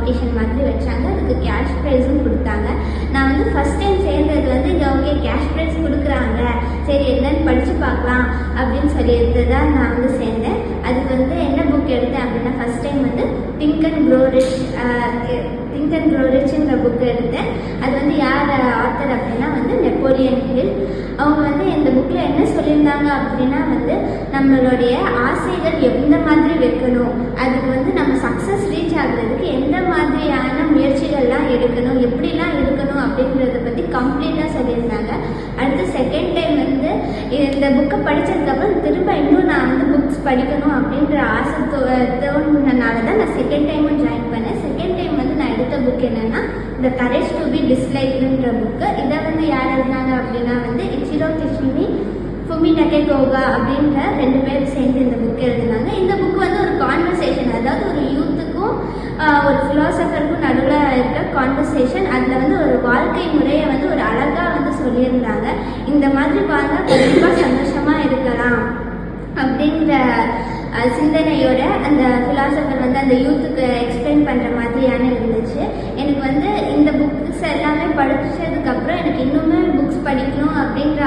Competition மாதிரி வச்சாங்க. அதுக்கு கேஷ் ப்ரைஸும் கொடுத்தாங்க. நான் வந்து ஃபஸ்ட் டைம் சேர்ந்தது வந்து இங்கே ஓகே கேஷ் ப்ரைஸ் கொடுக்குறாங்க, சரி என்னன்னு படித்து பார்க்கலாம் அப்படின்னு சொல்லிட்டு தான் நான் வந்து சேர்ந்தேன். அதுக்கு வந்து என்ன புக் எடுத்தேன் அப்படின்னா ஃபஸ்ட் டைம் வந்து திங்க் அண்ட் க்ரோ ரிச்ன்ற புக்கு எடுத்தேன். அது வந்து யார் ஆத்தர் அப்படின்னா வந்து நெப்போலியன் ஹில். அவங்க வந்து இந்த புக்கில் என்ன சொல்லியிருந்தாங்க அப்படின்னா வந்து நம்மளுடைய ஆசைகள் எந்த மாதிரி வைக்கணும், அதுக்கு வந்து நம்ம சக்ஸஸ் ரீச் ஆகுறதுக்கு எந்த மாதிரியான முயற்சிகள்லாம் எடுக்கணும், எப்படிலாம் இருக்கணும் அப்படின்றத பற்றி கம்ப்ளீட்டாக சொல்லியிருந்தாங்க. அடுத்து செகண்ட் டைம் வந்து இந்த புக்கை படித்ததுக்கப்புறம் திரும்ப இன்னும் நான் வந்து புக்ஸ் படிக்கணும் அப்படின்ற ஆசை தோணுனால தான் நான் செகண்ட் டைமும் ஜாயின் பண்ணேன். செகண்ட் டைம் வந்து நான் எடுத்த புக் என்னென்னா த கரேஜ் டு பி டிஸ்லைக்டுன்ற புக்கு. இதை வந்து யார் எழுதினாங்க அப்படின்னா வந்து இச்சிரோ கிஷிமி, ஃபுமிடகே கோகா அப்படின்ற 2 பேர் சேர்ந்து இந்த புக் எழுதினாங்க. இந்த புக் வந்து ஒரு கான்வர்சேஷன், அதாவது ஒரு யூத்துக்கும் ஒரு ஃபிலாசபருக்கும் நடுவில் இருக்க கான்வர்சேஷன். அதில் வந்து ஒரு வாழ்க்கை முறையை வந்து ஒரு அழகாக வந்து சொல்லியிருந்தாங்க. இந்த மாதிரி வாழ்ந்தால் கண்டிப்பாக சந்தோஷமாக இருக்கலாம் அப்படின்ற சிந்தனையோட அந்த ஃபிலாசபர் வந்து அந்த யூத்துக்கு எக்ஸ்பிளைன் பண்ணுற மாதிரியான இருந்துச்சு. எனக்கு வந்து இந்த புக்ஸ் எல்லாமே படித்ததுக்கப்புறம் எனக்கு இன்னுமே புக்ஸ் படிக்கணும் அப்படின்ற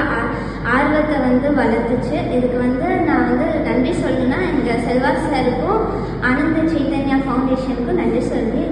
ஆர்வத்தை வந்து வளர்த்துச்சு. இதுக்கு வந்து நான் வந்து நன்றி சொல்லணும்னா எங்கள் செல்வா சாருக்கும் ஆனந்த சைதன்யா ஃபவுண்டேஷனுக்கும் நன்றி சொல்லி